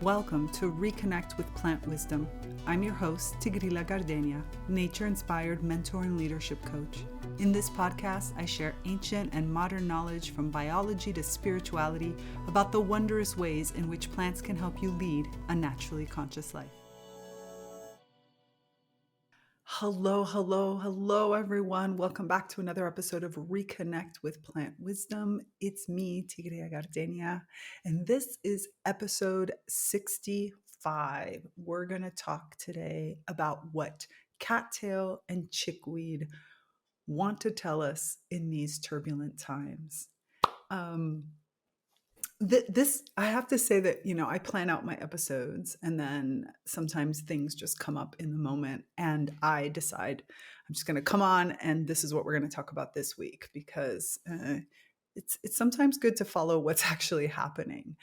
Welcome to ReConnect with Plant Wisdom. I'm your host, Tigrila Gardenia, nature-inspired mentor and leadership coach. In this podcast, I share ancient and modern knowledge from biology to spirituality about the wondrous ways in which plants can help you lead a naturally conscious life. Hello, everyone. Welcome back to another episode of ReConnect with Plant Wisdom. It's me, Tigria Gardenia, and this is episode 65. We're going to talk today about what cattail and chickweed want to tell us in these turbulent times. This I have to say that I plan out my episodes, and then sometimes things just come up in the moment and I decide I'm just going to come on and this is what we're going to talk about this week, because it's sometimes good to follow what's actually happening.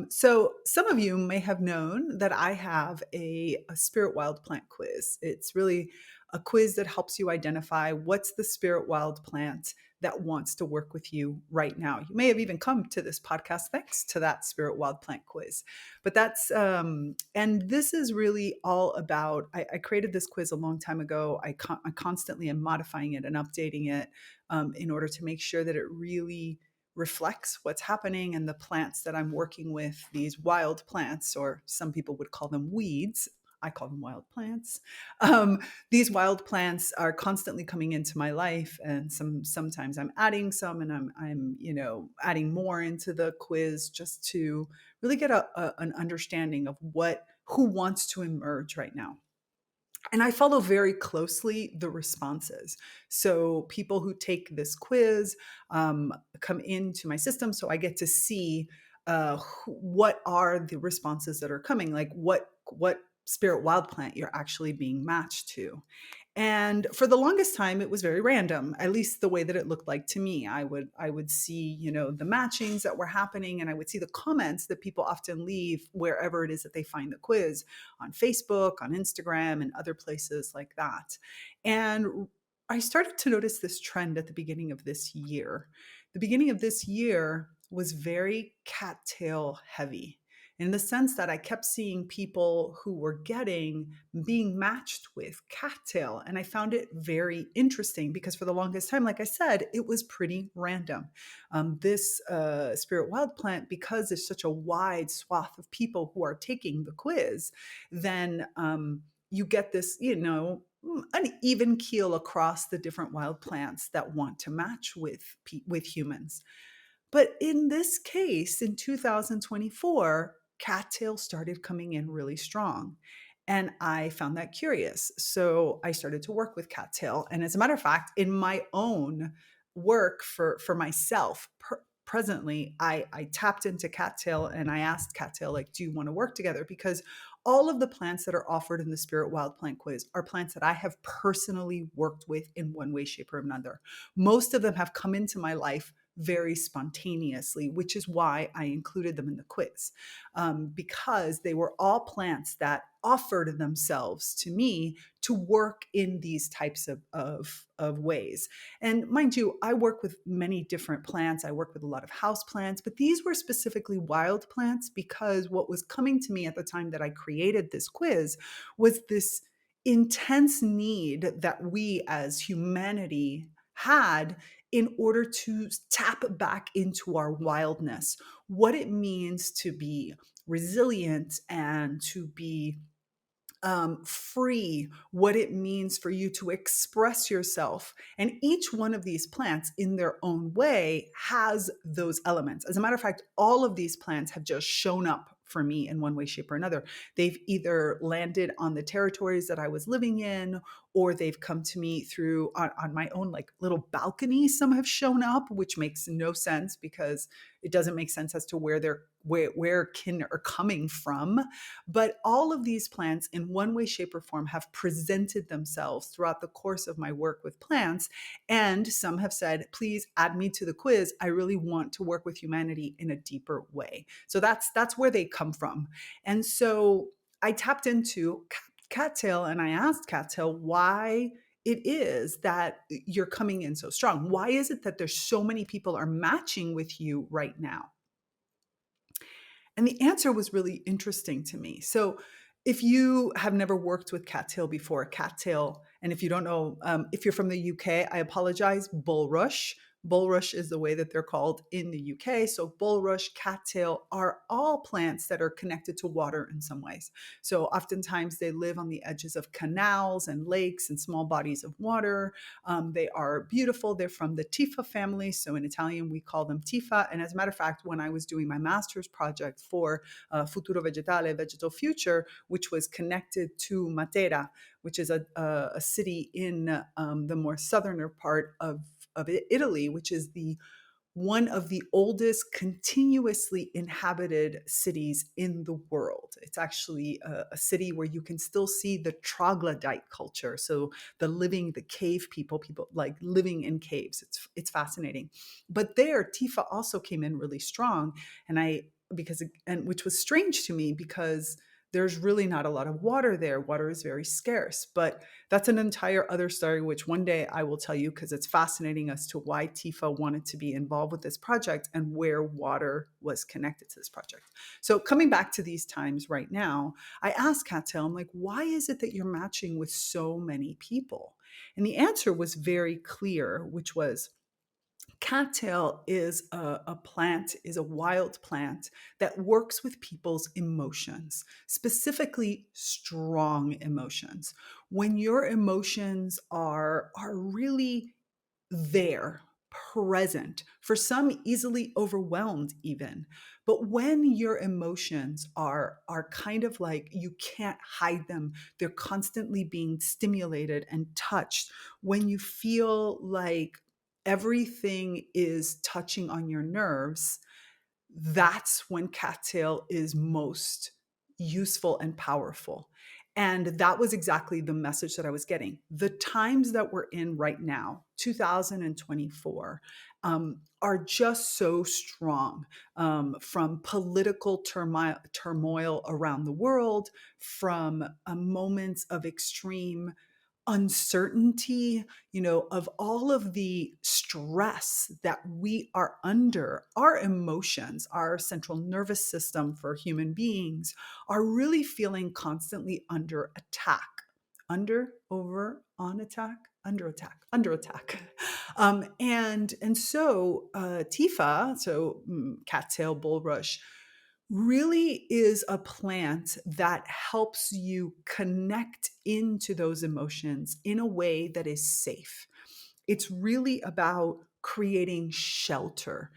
So some of you may have known that I have a spirit wild plant quiz. It's really a quiz that helps you identify what's the spirit wild plant that wants to work with you right now. You may have even come to this podcast thanks to that spirit wild plant quiz. But and this is really all about, I created this quiz a long time ago. I constantly am modifying it and updating it in order to make sure that it really reflects what's happening and the plants that I'm working with, these wild plants, or some people would call them weeds. I call them wild plants. These wild plants are constantly coming into my life, and sometimes I'm adding some, and I'm adding more into the quiz just to really get an understanding of who wants to emerge right now. And I follow very closely the responses. So people who take this quiz come into my system, so I get to see what are the responses that are coming, like what spirit wild plant you're actually being matched to. And for the longest time, it was very random, at least the way that it looked like to me. I would see, the matchings that were happening, and I would see the comments that people often leave wherever it is that they find the quiz, on Facebook, on Instagram, and other places like that. And I started to notice this trend at the beginning of this year. The beginning of this year was very cattail heavy, in the sense that I kept seeing people who were being matched with cattail. And I found it very interesting because for the longest time, like I said, it was pretty random. This spirit wild plant, because there's such a wide swath of people who are taking the quiz, then you get this, an even keel across the different wild plants that want to match with humans. But in this case, in 2024, cattail started coming in really strong. And I found that curious. So I started to work with cattail. And as a matter of fact, in my own work for myself, presently, I tapped into cattail and I asked cattail, like, do you want to work together? Because all of the plants that are offered in the Spirit Wild Plant Quiz are plants that I have personally worked with in one way, shape, or another. Most of them have come into my life very spontaneously, which is why I included them in the quiz, because they were all plants that offered themselves to me to work in these types of ways. And mind you, I work with many different plants. I work with a lot of house plants, but these were specifically wild plants because what was coming to me at the time that I created this quiz was this intense need that we as humanity had in order to tap back into our wildness, what it means to be resilient and to be free, what it means for you to express yourself. And each one of these plants in their own way has those elements. As a matter of fact, all of these plants have just shown up for me in one way, shape, or another. They've either landed on the territories that I was living in, or they've come to me through on my own like little balcony. Some have shown up, which makes no sense because it doesn't make sense as to where kin are coming from. But all of these plants in one way, shape, or form have presented themselves throughout the course of my work with plants. And some have said, please add me to the quiz. I really want to work with humanity in a deeper way. So that's where they come from. And so I tapped into cattail and I asked cattail why it is that you're coming in so strong. Why is it that there's so many people are matching with you right now? And the answer was really interesting to me. So, if you have never worked with cattail before, cattail, and if you don't know, if you're from the UK, I apologize, bulrush. Bulrush is the way that they're called in the UK. So, bulrush, cattail are all plants that are connected to water in some ways. So, oftentimes they live on the edges of canals and lakes and small bodies of water. They are beautiful. They're from the Tifa family. So in Italian, we call them Tifa. And as a matter of fact, when I was doing my master's project for Futuro Vegetale, Vegetal Future, which was connected to Matera, which is a city in the more southerner part of Italy, which is the one of the oldest continuously inhabited cities in the world. It's actually a city where you can still see the troglodyte culture. So the cave people like living in caves. It's fascinating. But there, Tifa also came in really strong, and which was strange to me because there's really not a lot of water there. Water is very scarce, but that's an entire other story, which one day I will tell you because it's fascinating as to why Tifa wanted to be involved with this project and where water was connected to this project. So coming back to these times right now, I asked Cattail, I'm like, why is it that you're matching with so many people? And the answer was very clear, which was cattail is a plant, is a wild plant that works with people's emotions, specifically strong emotions. When your emotions are really there, present, for some easily overwhelmed even. But when your emotions are kind of like you can't hide them, they're constantly being stimulated and touched. When you feel like everything is touching on your nerves, that's when cattail is most useful and powerful. And that was exactly the message that I was getting. The times that we're in right now, 2024, are just so strong, from political turmoil around the world, from moments of extreme uncertainty, of all of the stress that we are under. Our emotions, our central nervous system for human beings are really feeling constantly under attack. Under, over, on attack, under attack, under attack. And so Tifa, so cattail, bulrush, really is a plant that helps you connect into those emotions in a way that is safe. It's really about creating shelter.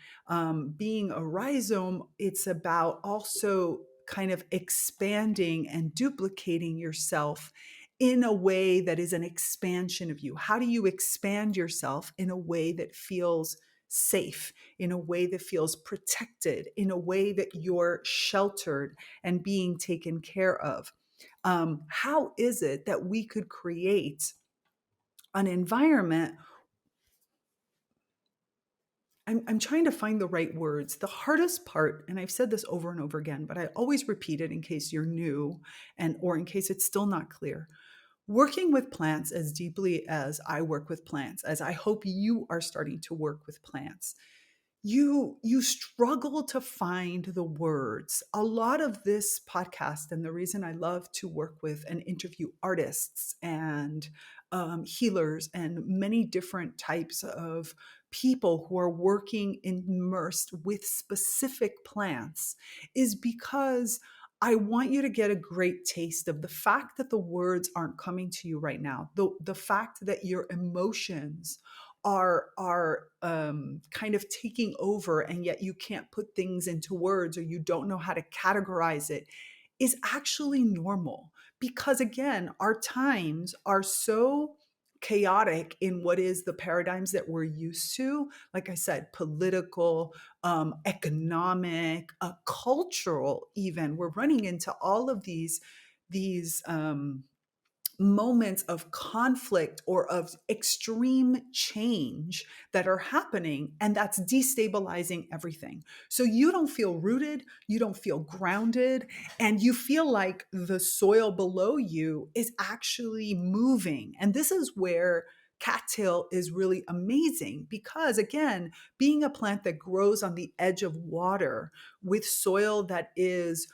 Being a rhizome, it's about also kind of expanding and duplicating yourself in a way that is an expansion of you. How do you expand yourself in a way that feels safe, in a way that feels protected, in a way that you're sheltered and being taken care of? How is it that we could create an environment? I'm trying to find the right words. The hardest part, and I've said this over and over again, but I always repeat it in case you're new or in case it's still not clear. Working with plants as deeply as I work with plants, as I hope you are starting to work with plants, you struggle to find the words. A lot of this podcast, and the reason I love to work with and interview artists and healers and many different types of people who are working immersed with specific plants, is because I want you to get a great taste of the fact that the words aren't coming to you right now. The fact that your emotions are kind of taking over, and yet you can't put things into words or you don't know how to categorize it, is actually normal. Because again, our times are so chaotic in what is the paradigms that we're used to. Like I said, political, economic, cultural, even. We're running into all of these moments of conflict or of extreme change that are happening, and that's destabilizing everything. So you don't feel rooted, you don't feel grounded, and you feel like the soil below you is actually moving. And this is where cattail is really amazing because, again, being a plant that grows on the edge of water with soil that is,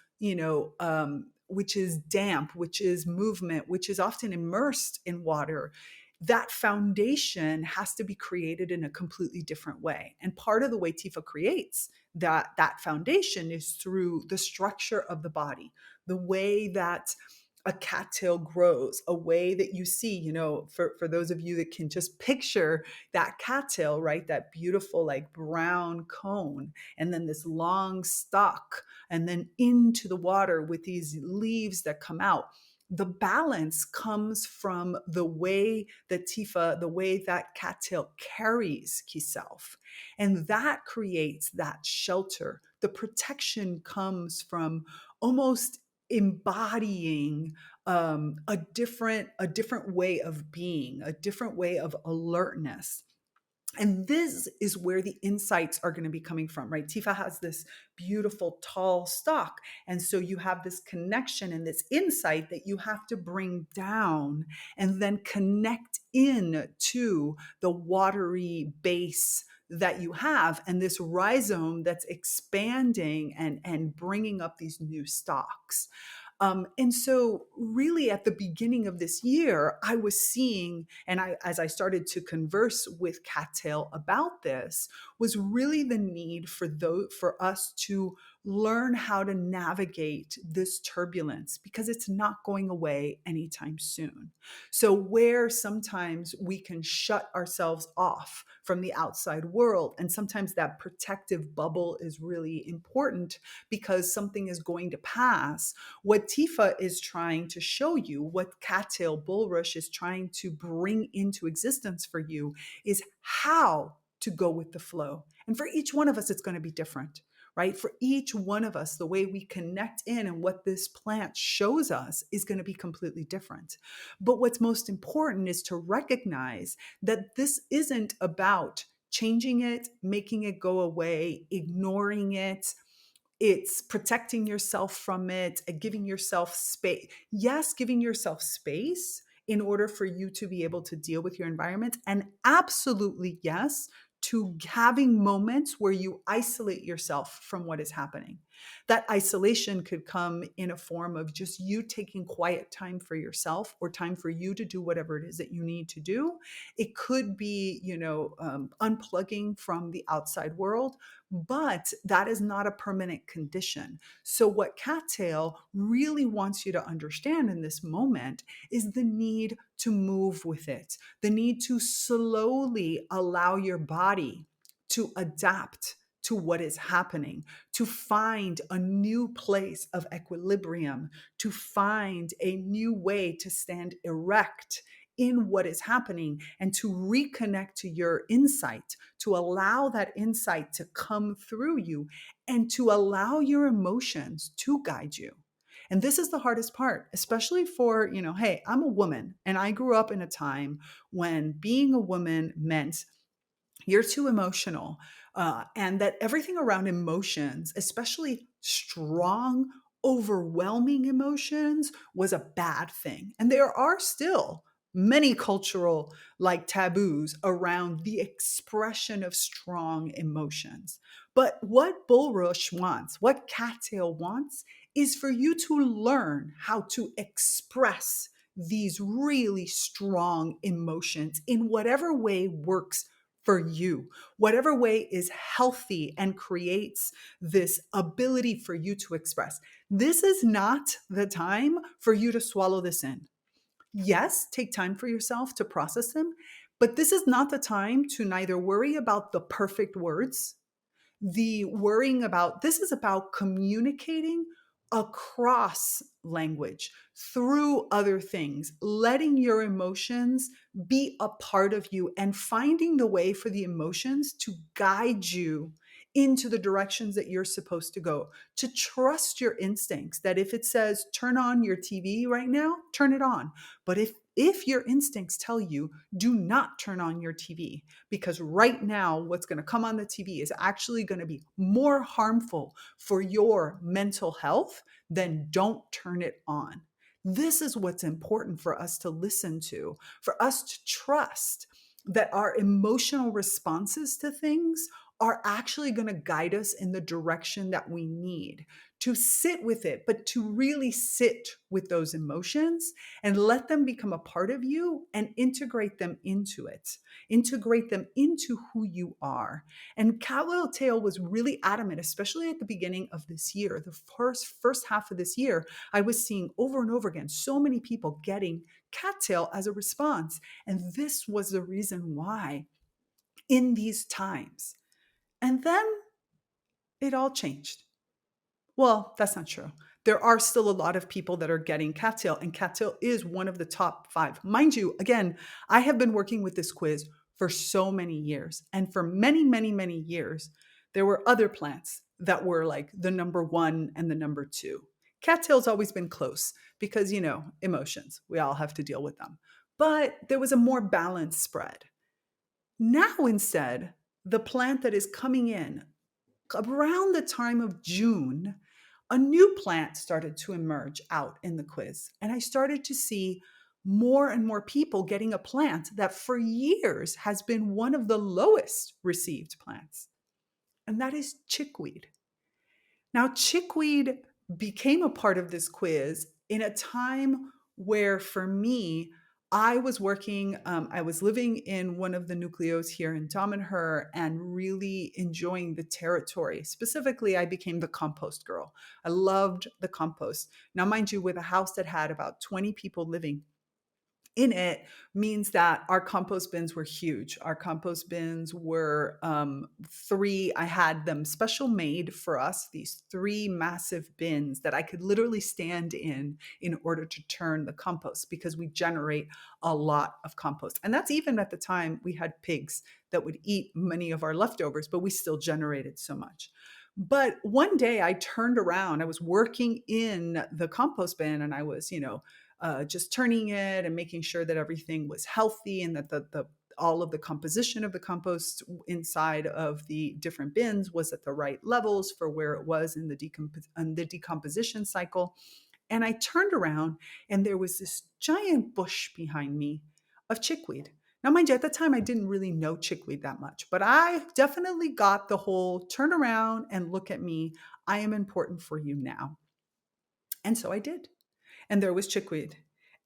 which is damp, which is movement, which is often immersed in water, that foundation has to be created in a completely different way. And part of the way Tifa creates that foundation is through the structure of the body, the way that a cattail grows, a way that you see, for those of you that can just picture that cattail, right? That beautiful, like brown cone, and then this long stalk, and then into the water with these leaves that come out. The balance comes from the way that Tifa, the way that cattail carries herself. And that creates that shelter. The protection comes from almost embodying a different way of being, a different way of alertness. And this is where the insights are going to be coming from, right? Tifa has this beautiful tall stalk. And so you have this connection and this insight that you have to bring down and then connect in to the watery base that you have, and this rhizome that's expanding and bringing up these new stalks. And so really at the beginning of this year, I was seeing, and as I started to converse with Cattail about this, was really the need for us to learn how to navigate this turbulence, because it's not going away anytime soon. So where sometimes we can shut ourselves off from the outside world, and sometimes that protective bubble is really important because something is going to pass, what Tifa is trying to show you, what Cattail Bulrush is trying to bring into existence for you, is how to go with the flow. And for each one of us, it's going to be different, right? For each one of us, the way we connect in and what this plant shows us is going to be completely different. But what's most important is to recognize that this isn't about changing it, making it go away, ignoring it. It's protecting yourself from it, giving yourself space. Yes, giving yourself space in order for you to be able to deal with your environment. And absolutely, yes, to having moments where you isolate yourself from what is happening. That isolation could come in a form of just you taking quiet time for yourself, or time for you to do whatever it is that you need to do. It could be, unplugging from the outside world, but that is not a permanent condition. So what Cattail really wants you to understand in this moment is the need to move with it, the need to slowly allow your body to adapt to what is happening, to find a new place of equilibrium, to find a new way to stand erect in what is happening, and to reconnect to your insight, to allow that insight to come through you, and to allow your emotions to guide you. And this is the hardest part, especially for, hey, I'm a woman, and I grew up in a time when being a woman meant you're too emotional, and that everything around emotions, especially strong, overwhelming emotions, was a bad thing. And there are still many cultural taboos around the expression of strong emotions. But what Bulrush wants, what Cattail wants, is for you to learn how to express these really strong emotions in whatever way works for you, whatever way is healthy and creates this ability for you to express. This is not the time for you to swallow this in. Yes, take time for yourself to process them, but this is not the time to neither worry about the perfect words, the worrying about, this is about communicating across language, through other things, letting your emotions be a part of you, and finding the way for the emotions to guide you into the directions that you're supposed to go. To trust your instincts, that if it says turn on your TV right now, turn it on. But if your instincts tell you do not turn on your TV, because right now what's going to come on the TV is actually going to be more harmful for your mental health, then don't turn it on. This is what's important for us to listen to, for us to trust that our emotional responses to things are actually going to guide us in the direction that we need to sit with it, but to really sit with those emotions and let them become a part of you and integrate them into it, integrate them into who you are. And Cattail was really adamant, especially at the beginning of this year, the first half of this year. I was seeing over and over again so many people getting cattail as a response. And this was the reason why in these times. And then it all changed. Well, that's not true. There are still a lot of people that are getting cattail, and cattail is one of the top 5. Mind you, again, I have been working with this quiz for so many years. And for many, many, many years, there were other plants that were like the number 1 and the number 2. Cattail's always been close because, emotions, we all have to deal with them. But there was a more balanced spread. Now, instead, the plant that is coming in around the time of June, a new plant started to emerge out in the quiz. And I started to see more and more people getting a plant that for years has been one of the lowest received plants. And that is chickweed. Now, chickweed became a part of this quiz in a time where, for me, I was working, I was living in one of the nucleos here in Damanhur and really enjoying the territory. Specifically, I became the compost girl. I loved the compost. Now, mind you, with a house that had about 20 people living in it means that our compost bins were huge. Our compost bins were 3. I had them special made for us, these 3 massive bins that I could literally stand in order to turn the compost, because we generate a lot of compost. And that's even at the time we had pigs that would eat many of our leftovers, but we still generated so much. But one day I turned around, I was working in the compost bin, and I was, just turning it and making sure that everything was healthy and that the all of the composition of the compost inside of the different bins was at the right levels for where it was in the decomposition cycle. And I turned around and there was this giant bush behind me of chickweed. Now, mind you, at the time, I didn't really know chickweed that much, but I definitely got the whole turn around and look at me. I am important for you now. And so I did. And there was chickweed.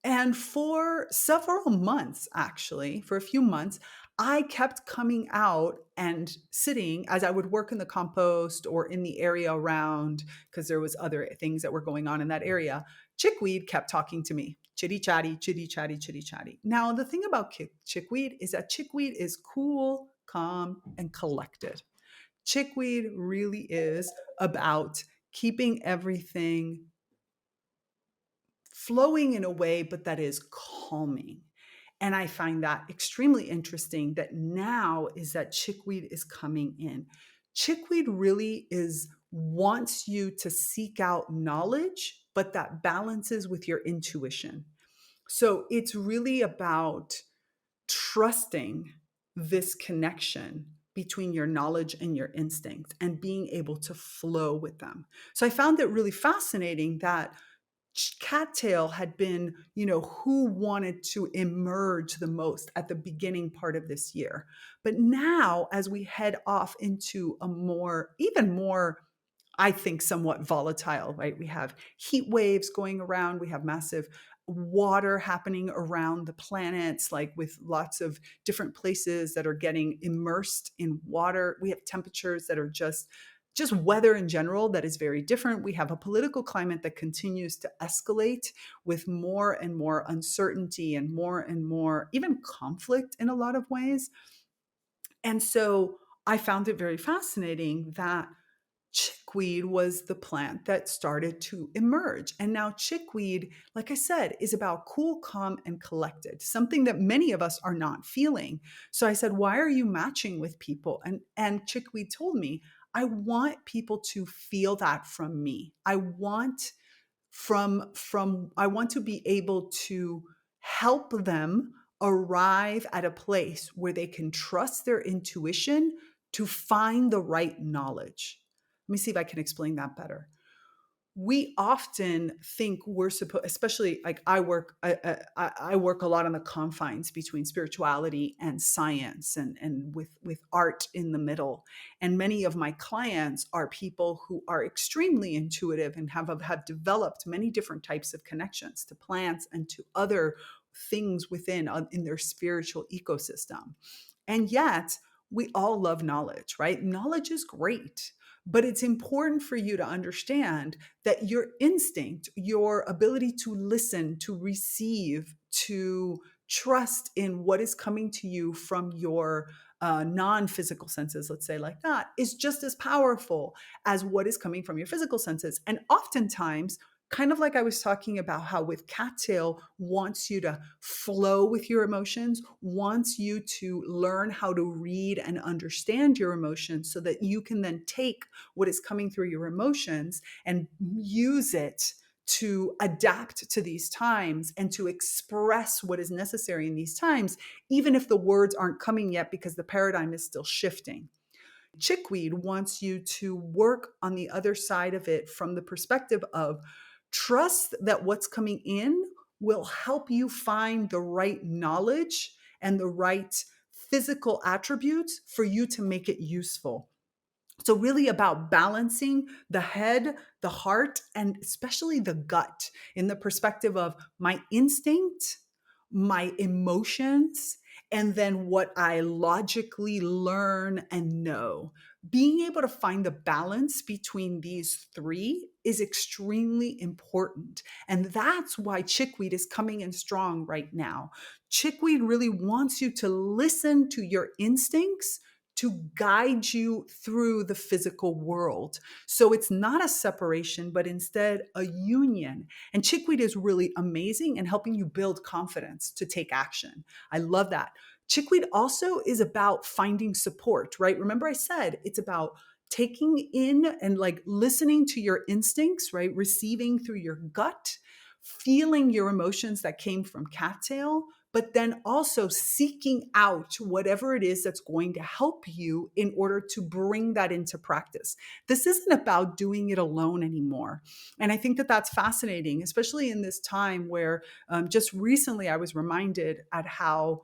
And for several months, actually, for a few months, I kept coming out and sitting as I would work in the compost or in the area around, because there was other things that were going on in that area. Chickweed kept talking to me, chitty chatty, chitty chatty, chitty chatty. Now, the thing about chickweed is that chickweed is cool, calm, and collected. Chickweed really is about keeping everything flowing in a way, but that is calming. And I find that extremely interesting that now is that chickweed is coming in. Chickweed really wants you to seek out knowledge, but that balances with your intuition. So it's really about trusting this connection between your knowledge and your instincts and being able to flow with them. So I found it really fascinating that Cattail had been, who wanted to emerge the most at the beginning part of this year. But now, as we head off into even more, I think, somewhat volatile, right? We have heat waves going around. We have massive water happening around the planets, like with lots of different places that are getting immersed in water. We have temperatures that are just weather in general that is very different. We have a political climate that continues to escalate with more and more uncertainty and more even conflict in a lot of ways. And so I found it very fascinating that chickweed was the plant that started to emerge. And now chickweed, like I said, is about cool, calm, and collected, something that many of us are not feeling. So I said, why are you matching with people? And chickweed told me, I want people to feel that from me. I want to be able to help them arrive at a place where they can trust their intuition to find the right knowledge. Let me see if I can explain that better. we often think we're supposed, especially like I work a lot on the confines between spirituality and science, and with art in the middle. And many of my clients are people who are extremely intuitive and have developed many different types of connections to plants and to other things within in their spiritual ecosystem. And yet, we all love knowledge, right? Knowledge is great, but it's important for you to understand that your instinct, your ability to listen, to receive, to trust in what is coming to you from your non-physical senses, let's say like that, is just as powerful as what is coming from your physical senses. And oftentimes, kind of like I was talking about how with Cattail wants you to flow with your emotions, wants you to learn how to read and understand your emotions so that you can then take what is coming through your emotions and use it to adapt to these times and to express what is necessary in these times, even if the words aren't coming yet because the paradigm is still shifting. Chickweed wants you to work on the other side of it from the perspective of trust that what's coming in will help you find the right knowledge and the right physical attributes for you to make it useful. So, really about balancing the head, the heart, and especially the gut in the perspective of my instinct, my emotions, and then what I logically learn and know. Being able to find the balance between these three is extremely important. And that's why chickweed is coming in strong right now. Chickweed really wants you to listen to your instincts to guide you through the physical world. So it's not a separation, but instead a union. And chickweed is really amazing in helping you build confidence to take action. I love that. Chickweed also is about finding support, right? Remember I said it's about taking in and like listening to your instincts, right? Receiving through your gut, feeling your emotions that came from Cattail, but then also seeking out whatever it is that's going to help you in order to bring that into practice. This isn't about doing it alone anymore. And I think that that's fascinating, especially in this time where just recently I was reminded at how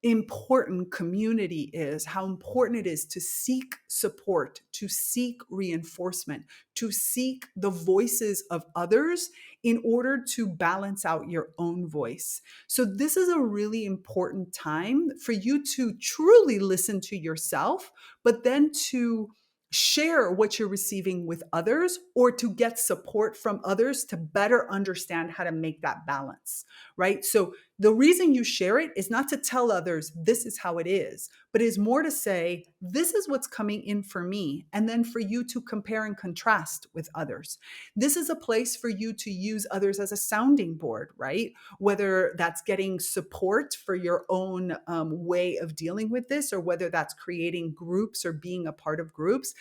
important community is, how important it is to seek support, to seek reinforcement, to seek the voices of others in order to balance out your own voice. So, this is a really important time for you to truly listen to yourself, but then to share what you're receiving with others or to get support from others to better understand how to make that balance, right? So, the reason you share it is not to tell others this is how it is, but is more to say, this is what's coming in for me. And then for you to compare and contrast with others. This is a place for you to use others as a sounding board, right? Whether that's getting support for your own way of dealing with this, or whether that's creating groups or being a part of groups.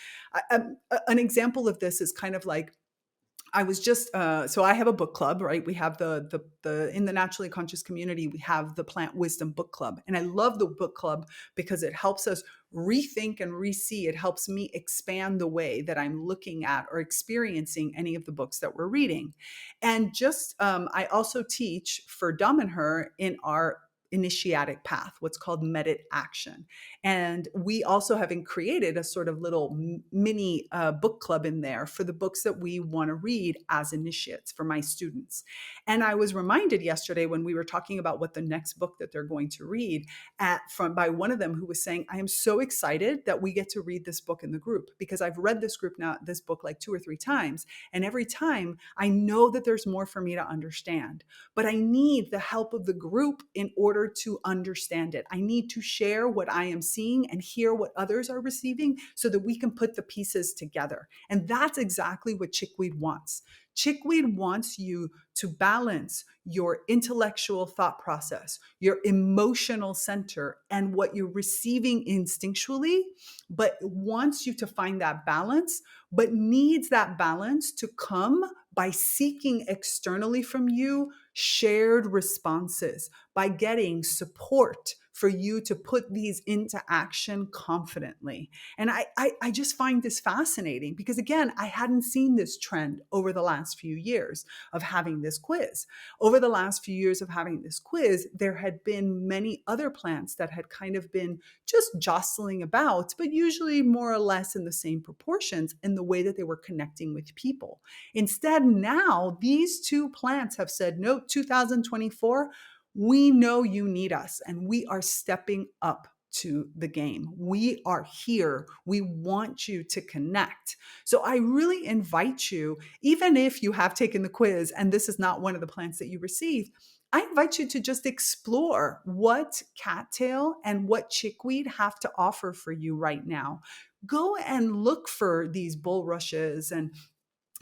An example of this is kind of like, I was just so I have a book club, right? We have the in the naturally conscious community, we have the plant wisdom book club. And I love the book club because it helps us rethink and re-see. It helps me expand the way that I'm looking at or experiencing any of the books that we're reading. And just I also teach for Dom and her in our initiatic path, what's called Medit Action. And we also have created a sort of little mini book club in there for the books that we want to read as initiates for my students. And I was reminded yesterday when we were talking about what the next book that they're going to read by one of them who was saying, I am so excited that we get to read this book in the group because I've read this book like 2 or 3 times. And every time I know that there's more for me to understand, but I need the help of the group in order to understand it. I need to share what I am seeing and hear what others are receiving so that we can put the pieces together. And that's exactly what chickweed wants. Chickweed wants you to balance your intellectual thought process, your emotional center, and what you're receiving instinctually, but wants you to find that balance, but needs that balance to come by seeking externally from you shared responses, by getting support for you to put these into action confidently. And I just find this fascinating because, again, I hadn't seen this trend over the last few years of having this quiz. Over the last few years of having this quiz, there had been many other plants that had kind of been just jostling about, but usually more or less in the same proportions in the way that they were connecting with people. Instead, now these two plants have said, no, 2024, we know you need us and we are stepping up to the game. We are here. We want you to connect. So I really invite you, even if you have taken the quiz and this is not one of the plants that you received, I invite you to just explore what cattail and what chickweed have to offer for you right now. Go and look for these bulrushes and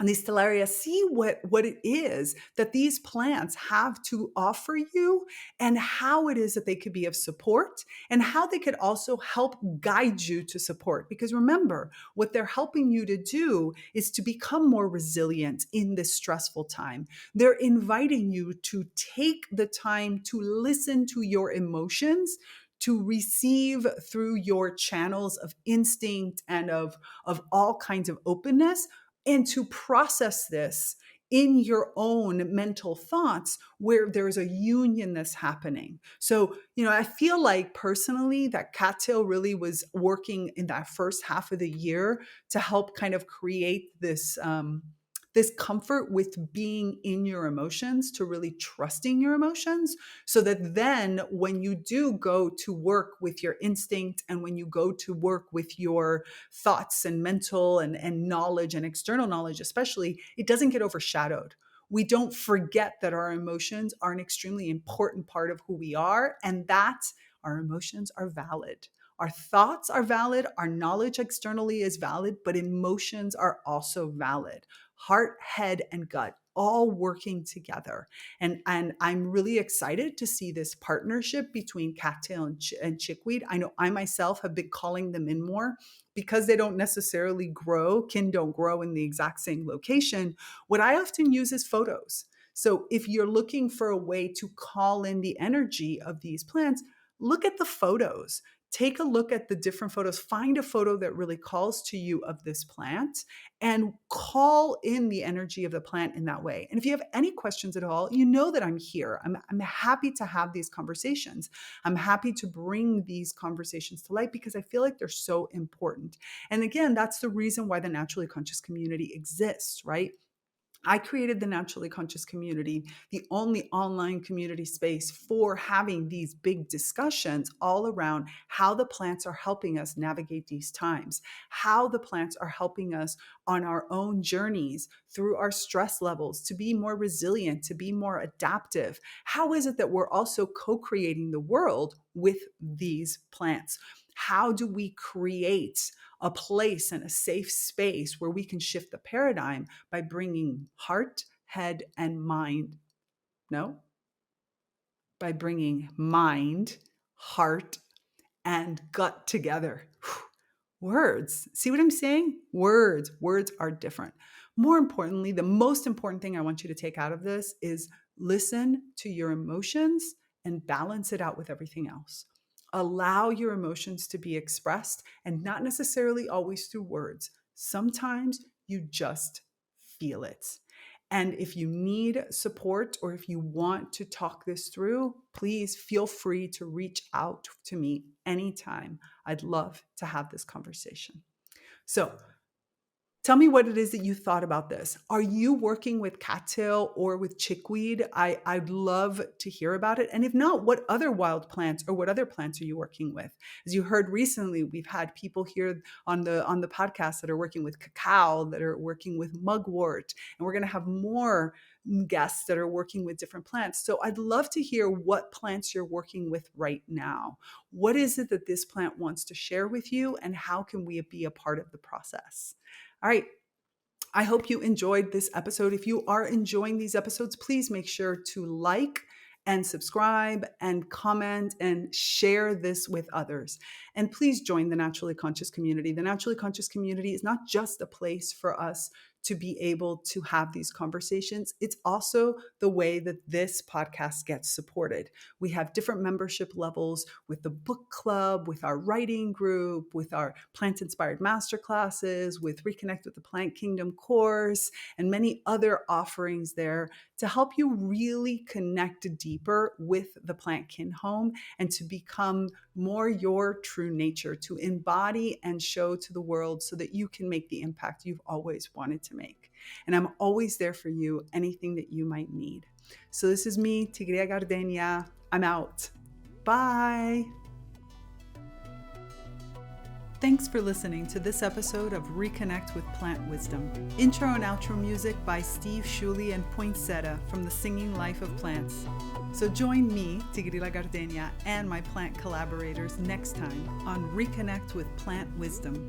these stellaria, see what it is that these plants have to offer you and how it is that they could be of support and how they could also help guide you to support. Because remember, what they're helping you to do is to become more resilient in this stressful time. They're inviting you to take the time to listen to your emotions, to receive through your channels of instinct and of all kinds of openness, and to process this in your own mental thoughts where there's a union that's happening. So, I feel like personally that Cattail really was working in that first half of the year to help kind of create this comfort with being in your emotions, to really trusting your emotions, so that then when you do go to work with your instinct and when you go to work with your thoughts and mental and knowledge and external knowledge, especially, it doesn't get overshadowed. We don't forget that our emotions are an extremely important part of who we are and that our emotions are valid. Our thoughts are valid, our knowledge externally is valid, but emotions are also valid. Heart, head, and gut all working together. And I'm really excited to see this partnership between cattail and chickweed. I know I myself have been calling them in more because they don't necessarily don't grow in the exact same location. What I often use is photos. So if you're looking for a way to call in the energy of these plants, look at the photos. Take a look at the different photos. Find a photo that really calls to you of this plant and call in the energy of the plant in that way. And if you have any questions at all, you know that I'm here. I'm happy to have these conversations. I'm happy to bring these conversations to light because I feel like they're so important. And again, that's the reason why the Naturally Conscious community exists, right? I created the Naturally Conscious community, the only online community space for having these big discussions all around how the plants are helping us navigate these times, how the plants are helping us on our own journeys through our stress levels to be more resilient, to be more adaptive. How is it that we're also co-creating the world with these plants? How do we create a place and a safe space where we can shift the paradigm by bringing heart, head, and mind? No, by bringing mind, heart, and gut together. Words. See what I'm saying? Words. Words are different. More importantly, the most important thing I want you to take out of this is listen to your emotions and balance it out with everything else. Allow your emotions to be expressed and not necessarily always through words. Sometimes you just feel it. And if you need support or if you want to talk this through, please feel free to reach out to me anytime. I'd love to have this conversation. So tell me what it is that you thought about this. Are you working with cattail or with chickweed? I'd love to hear about it. And if not, what other wild plants or what other plants are you working with? As you heard recently, we've had people here on the podcast that are working with cacao, that are working with mugwort, and we're going to have more guests that are working with different plants. So I'd love to hear what plants you're working with right now. What is it that this plant wants to share with you, and how can we be a part of the process? All right. I hope you enjoyed this episode. If you are enjoying these episodes, please make sure to like and subscribe and comment and share this with others. And please join the Naturally Conscious community. The Naturally Conscious community is not just a place for us to be able to have these conversations. It's also the way that this podcast gets supported. We have different membership levels with the book club, with our writing group, with our plant-inspired masterclasses, with ReConnect with the Plant Kingdom course, and many other offerings there to help you really connect deeper with the plant kin home and to become more your true nature, to embody and show to the world so that you can make the impact you've always wanted to make. And I'm always there for you, anything that you might need. So this is me, Tigria Gardenia. I'm out. Bye. Thanks for listening to this episode of ReConnect with Plant Wisdom. Intro and outro music by Steve Shuley and Poinsettia from The Singing Life of Plants. So join me, Tigria Gardenia, and my plant collaborators next time on ReConnect with Plant Wisdom.